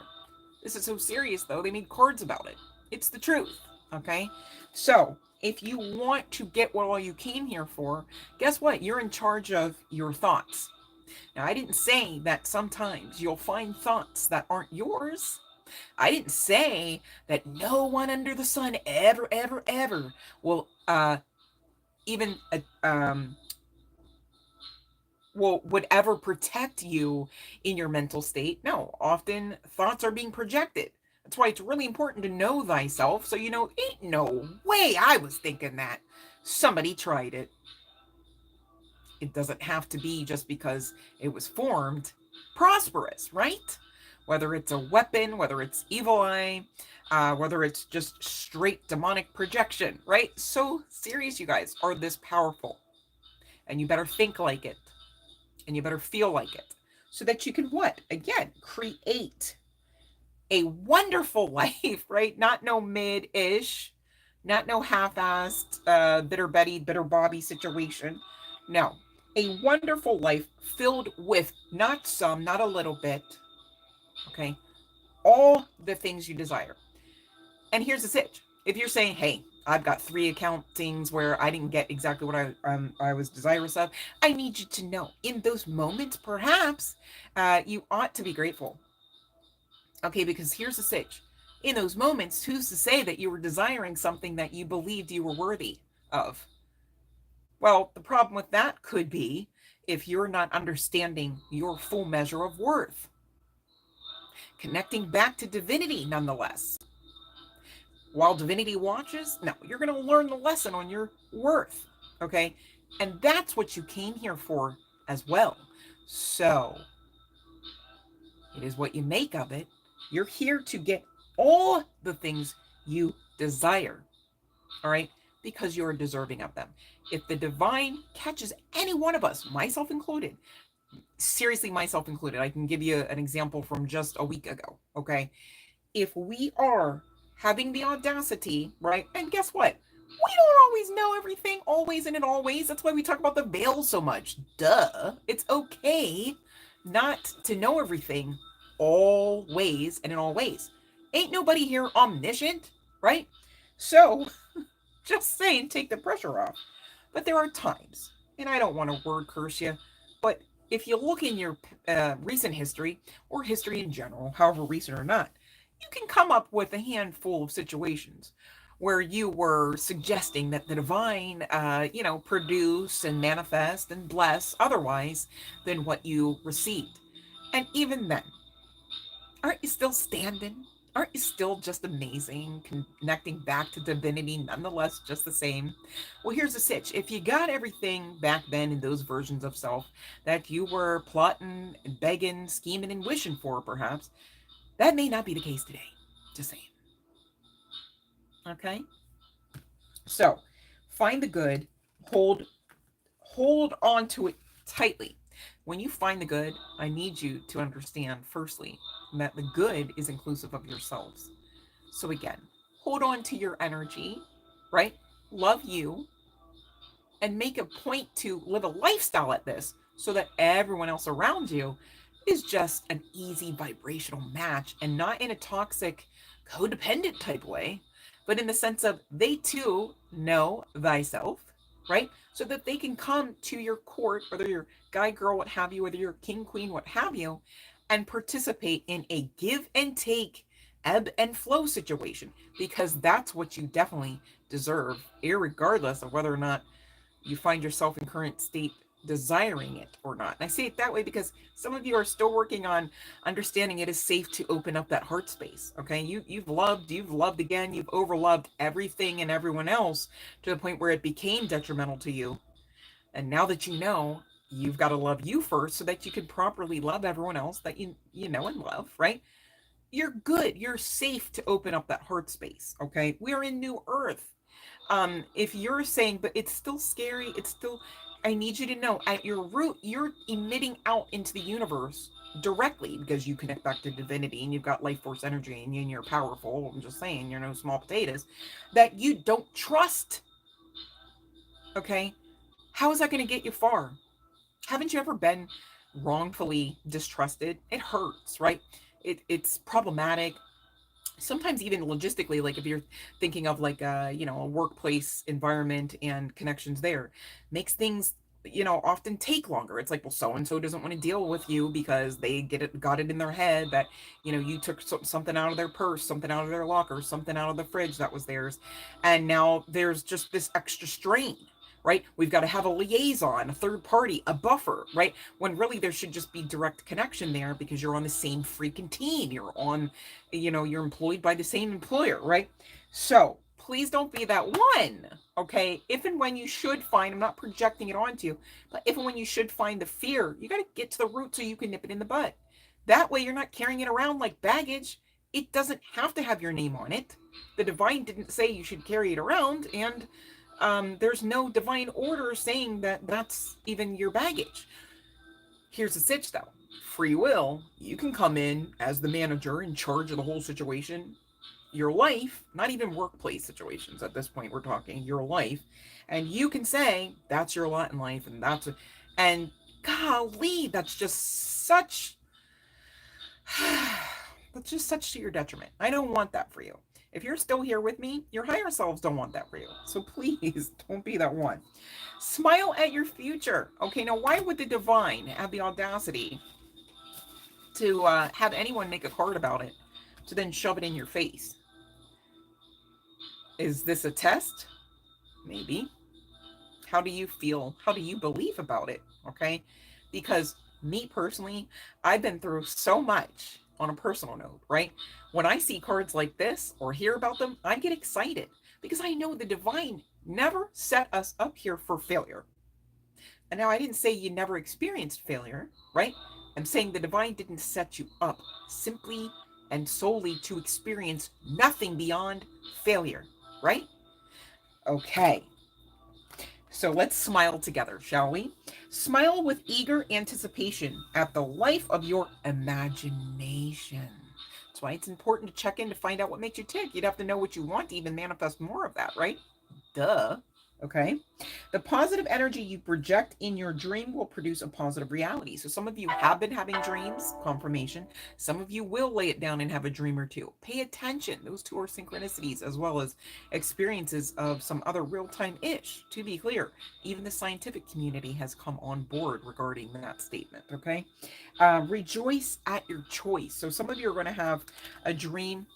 This is so serious, though. They made cards about it. It's the truth. Okay? So, if you want to get what all you came here for, guess what? You're in charge of your thoughts. Now, I didn't say that sometimes you'll find thoughts that aren't yours. I didn't say that no one under the sun ever will even would ever protect you in your mental state. No, often thoughts are being projected. That's why it's really important to know thyself, so you know, ain't no way I was thinking that. Somebody tried it. It doesn't have to be just because it was formed prosperous, right? Whether it's a weapon, whether it's evil eye, whether it's just straight demonic projection, right? So serious, you guys are this powerful. And you better think like it. And you better feel like it. So that you can what? Again, create a wonderful life, right? Not no mid-ish, not no half-assed, bitter Betty, bitter Bobby situation. No, a wonderful life filled with not some, not a little bit, okay? All the things you desire. And here's the sitch. If you're saying, hey, I've got 3 accountings where I didn't get exactly what I was desirous of, I need you to know in those moments, perhaps, you ought to be grateful. Okay, because here's the sitch. In those moments, who's to say that you were desiring something that you believed you were worthy of? Well, the problem with that could be if you're not understanding your full measure of worth. Connecting back to divinity, nonetheless. While divinity watches, no, you're going to learn the lesson on your worth. Okay? And that's what you came here for as well. So, it is what you make of it. You're here to get all the things you desire. All right? Because you're deserving of them. If the divine catches any one of us, myself included, seriously, myself included, I can give you an example from just a week ago. Okay? if we are having the audacity, right? And guess what? We don't always know everything, always and in all ways. That's why we talk about the veil so much. Duh. It's okay not to know everything always and in all ways. Ain't nobody here omniscient, right? So, just saying, take the pressure off. But there are times, and I don't want to word curse you, but if you look in your recent history, or history in general, however recent or not, you can come up with a handful of situations where you were suggesting that the divine, produce and manifest and bless otherwise than what you received. And even then, aren't you still standing? Aren't you still just amazing, connecting back to divinity nonetheless, just the same? Well, here's the sitch. If you got everything back then in those versions of self that you were plotting, begging, scheming, and wishing for, perhaps, that may not be the case today. Just saying. Okay? So, find the good, hold on to it tightly. When you find the good, I need you to understand, firstly, that the good is inclusive of yourselves. So again, hold on to your energy, right? Love you, and make a point to live a lifestyle at this so that everyone else around you is just an easy vibrational match, and not in a toxic, codependent type way, but in the sense of they too know thyself, right? So that they can come to your court, whether you're guy, girl, what have you, whether you're king, queen, what have you, and participate in a give and take, ebb and flow situation, because that's what you definitely deserve, irregardless of whether or not you find yourself in current state desiring it or not. And I say it that way because some of you are still working on understanding it is safe to open up that heart space. Okay, you've loved again, you've overloved everything and everyone else to the point where it became detrimental to you. And now that you know, you've got to love you first so that you can properly love everyone else that you know and love, right? You're good. You're safe to open up that heart space. Okay, we're in new earth. If you're saying, but it's still scary, it's still, I need you to know at your root, you're emitting out into the universe directly because you connect back to divinity and you've got life force energy and you're powerful. I'm just saying, you're no small potatoes that you don't trust. Okay, how is that going to get you far? Haven't you ever been wrongfully distrusted? It hurts, right? It's problematic. Sometimes even logistically, like if you're thinking of like a workplace environment and connections there, makes things often take longer. It's like, well, so and so doesn't want to deal with you because they got it in their head that you took something out of their purse, something out of their locker, something out of the fridge that was theirs, and now there's just this extra strain, right? We've got to have a liaison, a third party, a buffer, right? When really there should just be direct connection there because you're on the same freaking team. You're on, you're employed by the same employer, right? So please don't be that one, okay? If and when you should find, I'm not projecting it onto you, but if and when you should find the fear, you got to get to the root so you can nip it in the bud. That way you're not carrying it around like baggage. It doesn't have to have your name on it. The divine didn't say you should carry it around, and there's no divine order saying that that's even your baggage. Here's the sitch though. Free will, you can come in as the manager in charge of the whole situation, your life, not even workplace situations at this point, we're talking your life, and you can say that's your lot in life, and golly, that's just such to your detriment. I don't want that for you. If you're still here with me, your higher selves don't want that for you. So please don't be that one. Smile at your future. Okay, now why would the divine have the audacity to have anyone make a card about it to then shove it in your face? Is this a test? Maybe. How do you feel? How do you believe about it? Okay, because me personally, I've been through so much on a personal note, right? When I see cards like this or hear about them, I get excited because I know the divine never set us up here for failure. And now I didn't say you never experienced failure, right? I'm saying the divine didn't set you up simply and solely to experience nothing beyond failure, right? Okay. So let's smile together, shall we? Smile with eager anticipation at the life of your imagination. It's That's why it's important to check in to find out what makes you tick. You'd have to know what you want to even manifest more of that, right? Duh. Okay. The positive energy you project in your dream will produce a positive reality. So some of you have been having dreams, confirmation. Some of you will lay it down and have a dream or two. Pay attention. Those two are synchronicities as well as experiences of some other real-time-ish. To be clear, even the scientific community has come on board regarding that statement, okay? Rejoice at your choice. So some of you are going to have a dream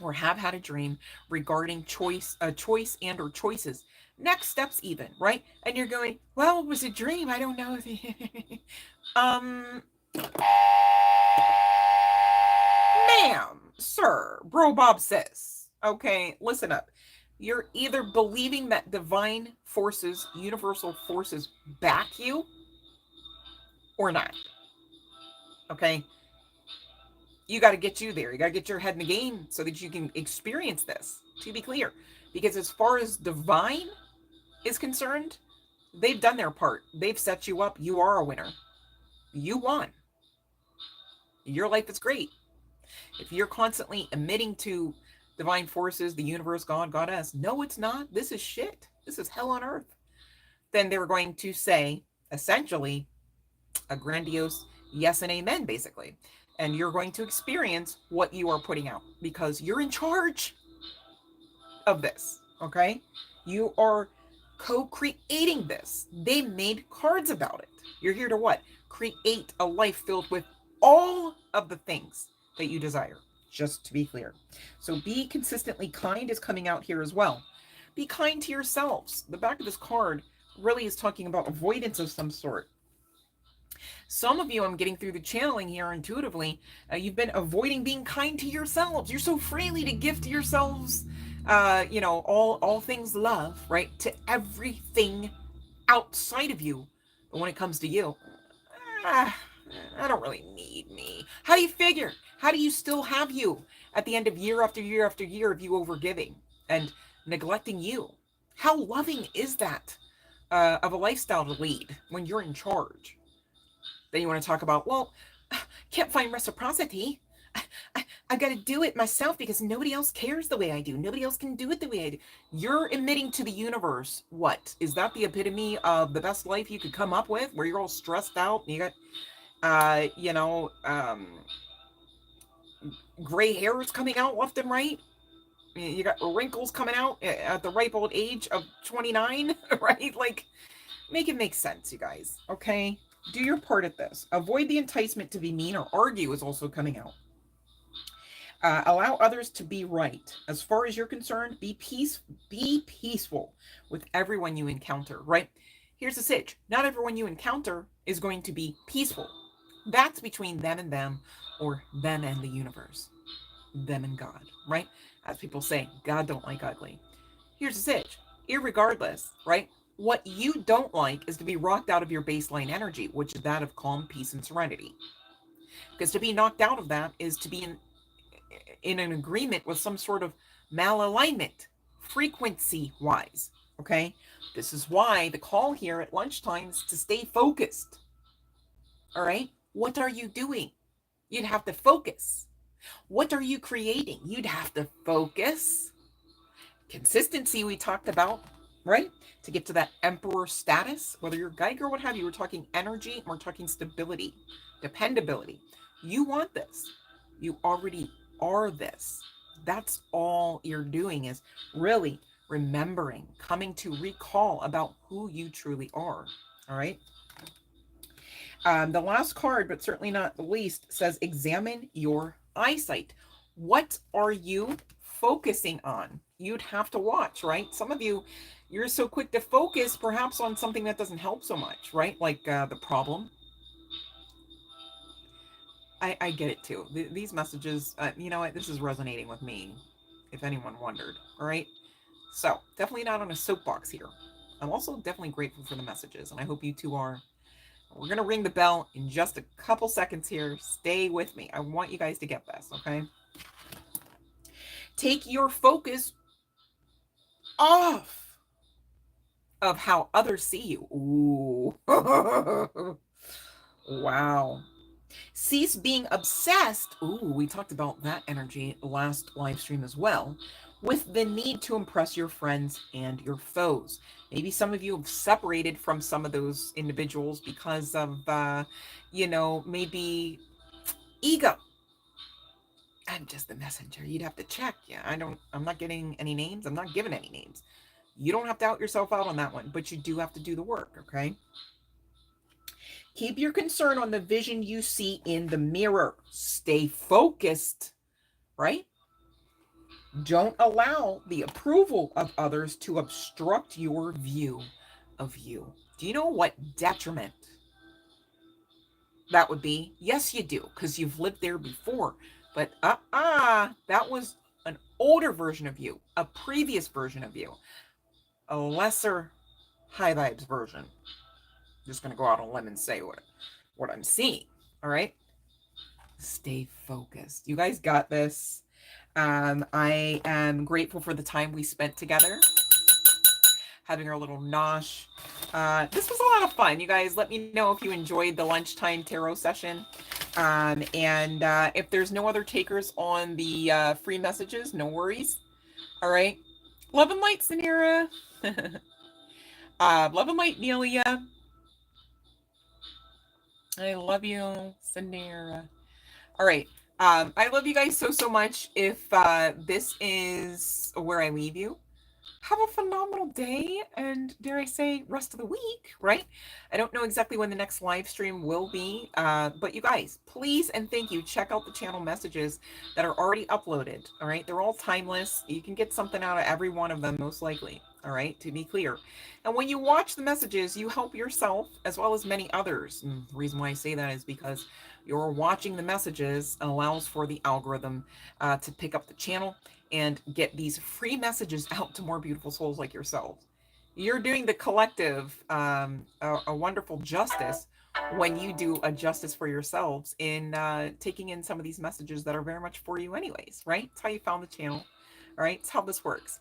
or have had a dream regarding choice and or choices, next steps even, right? And you're going, well, it was a dream, I don't know if ma'am, sir, bro, bob, sis, okay, listen up. You're either believing that divine forces, universal forces back you or not, okay? You got to get you there. You got to get your head in the game so that you can experience this, to be clear. Because as far as divine is concerned, they've done their part. They've set you up. You are a winner. You won. Your life is great. If you're constantly emitting to divine forces, the universe, God, goddess, no, it's not. This is shit. This is hell on earth. Then they were going to say, essentially, a grandiose yes and amen, basically. And you're going to experience what you are putting out because you're in charge of this, okay? You are co-creating this. They made cards about it. You're here to what? Create a life filled with all of the things that you desire, just to be clear. So be consistently kind is coming out here as well. Be kind to yourselves. The back of this card really is talking about avoidance of some sort. Some of you, I'm getting through the channeling here intuitively, you've been avoiding being kind to yourselves. You're so freely to gift yourselves, all things love, right? To everything outside of you. But when it comes to you, I don't really need me. How do you figure? How do you still have you at the end of year after year after year of you overgiving and neglecting you? How loving is that of a lifestyle to lead when you're in charge? Then you want to talk about, well, can't find reciprocity. I got to do it myself because nobody else cares the way I do. Nobody else can do it the way I do. You're emitting to the universe. What? Is that the epitome of the best life you could come up with where you're all stressed out and you got, gray hairs coming out left and right? You got wrinkles coming out at the ripe old age of 29, right? Like, make it make sense, you guys, okay? Do your part at this. Avoid the enticement to be mean or argue is also coming out. Allow others to be right. As far as you're concerned, be peaceful with everyone you encounter, right? Here's the sitch. Not everyone you encounter is going to be peaceful. That's between them or them and the universe. Them and God, right? As people say, God don't like ugly. Here's the sitch. Irregardless, right? What you don't like is to be rocked out of your baseline energy, which is that of calm, peace, and serenity. Because to be knocked out of that is to be in an agreement with some sort of malalignment, frequency-wise, okay? This is why the call here at lunchtime is to stay focused, all right? What are you doing? You'd have to focus. What are you creating? You'd have to focus. Consistency we talked about, right? To get to that emperor status, whether you're Geiger or what have you, we're talking energy and we're talking stability, dependability. You want this. You already are this. That's all you're doing is really remembering, coming to recall about who you truly are. All right. The last card, but certainly not the least, says examine your eyesight. What are you focusing on? You'd have to watch, right? Some of you, you're so quick to focus perhaps on something that doesn't help so much, right? Like the problem. I get it too. These messages, you know what? This is resonating with me, if anyone wondered, all right? So, definitely not on a soapbox here. I'm also definitely grateful for the messages, and I hope you two are. We're going to ring the bell in just a couple seconds here. Stay with me. I want you guys to get this, okay? Take your focus off of how others see you. Ooh. Wow. Cease being obsessed. Ooh, we talked about that energy last live stream as well. With the need to impress your friends and your foes. Maybe some of you have separated from some of those individuals because of, maybe ego. I'm just the messenger. You'd have to check. Yeah, I'm not getting any names. I'm not giving any names. You don't have to out yourself out on that one, but you do have to do the work, okay? Keep your concern on the vision you see in the mirror. Stay focused, right? Don't allow the approval of others to obstruct your view of you. Do you know what detriment that would be? Yes, you do, because you've lived there before. But that was an older version of you, a previous version of you, a lesser high vibes version. Just gonna go out on a limb and say what I'm seeing. All right. Stay focused. You guys got this. I am grateful for the time we spent together, having our little nosh. This was a lot of fun. You guys, let me know if you enjoyed the lunchtime tarot session. And if there's no other takers on the free messages, no worries. All right. Love and light, Sanira. Love and light, Nelia. I love you, Sanira. All right. I love you guys so much. If this is where I leave you, have a phenomenal day and, dare I say, rest of the week, right? I don't know exactly when the next live stream will be, but you guys, please and thank you, check out the channel messages that are already uploaded, all right? They're all timeless. You can get something out of every one of them, most likely, all right, to be clear. And when you watch the messages, you help yourself as well as many others. And the reason why I say that is because you're watching the messages allows for the algorithm to pick up the channel and get these free messages out to more beautiful souls like yourselves. You're doing the collective a wonderful justice when you do a justice for yourselves in taking in some of these messages that are very much for you anyways, right? It's how you found the channel, all right? It's how this works.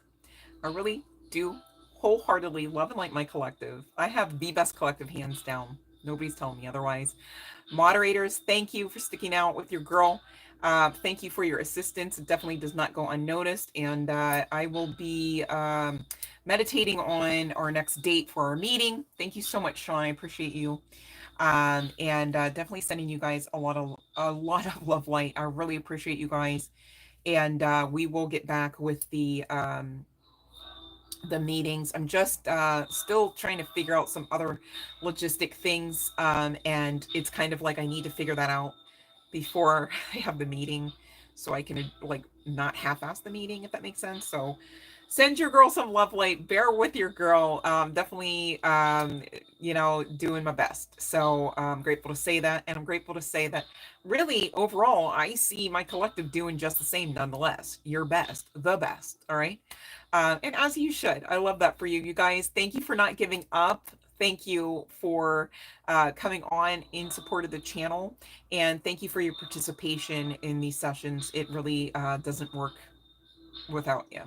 I really do wholeheartedly love and like my collective. I have the best collective hands down. Nobody's telling me otherwise. Moderators, thank you for sticking out with your girl. Thank you for your assistance. It definitely does not go unnoticed. And I will be meditating on our next date for our meeting. Thank you so much, Sean. I appreciate you. And definitely sending you guys a lot of love light. I really appreciate you guys. And we will get back with the meetings. I'm just still trying to figure out some other logistic things. And it's kind of like I need to figure that out before I have the meeting so I can like not half-ass the meeting, if that makes sense. So send your girl some love light, bear with your girl. Definitely doing my best. So I'm grateful to say that, and I'm grateful to say that really overall I see my collective doing just the same nonetheless. Your best, the best. All right. And as you should. I love that for you. You guys, thank you for not giving up. Thank you for coming on in support of the channel. And thank you for your participation in these sessions. It really doesn't work without you.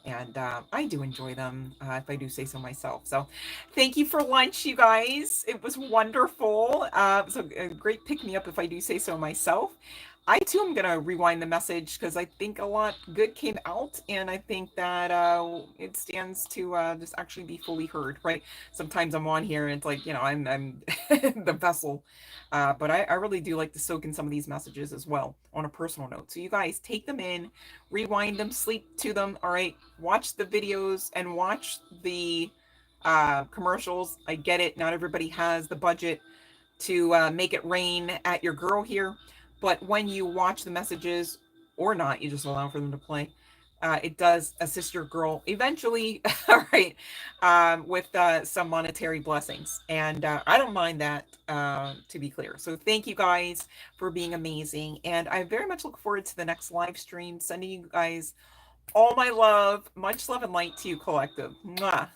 And I do enjoy them, if I do say so myself. So thank you for lunch, you guys. It was wonderful. It was a great pick-me-up, if I do say so myself. I too am going to rewind the message because I think a lot good came out, and I think that it stands to just actually be fully heard, right? Sometimes I'm on here and it's like, I'm the vessel, but I really do like to soak in some of these messages as well on a personal note. So you guys take them in, rewind them, sleep to them, all right? Watch the videos and watch the commercials. I get it. Not everybody has the budget to make it rain at your girl here. But when you watch the messages or not, you just allow for them to play. It does assist your girl eventually, all right, with some monetary blessings. And I don't mind that, to be clear. So thank you guys for being amazing. And I very much look forward to the next live stream, sending you guys all my love, much love and light to you, collective. Mwah.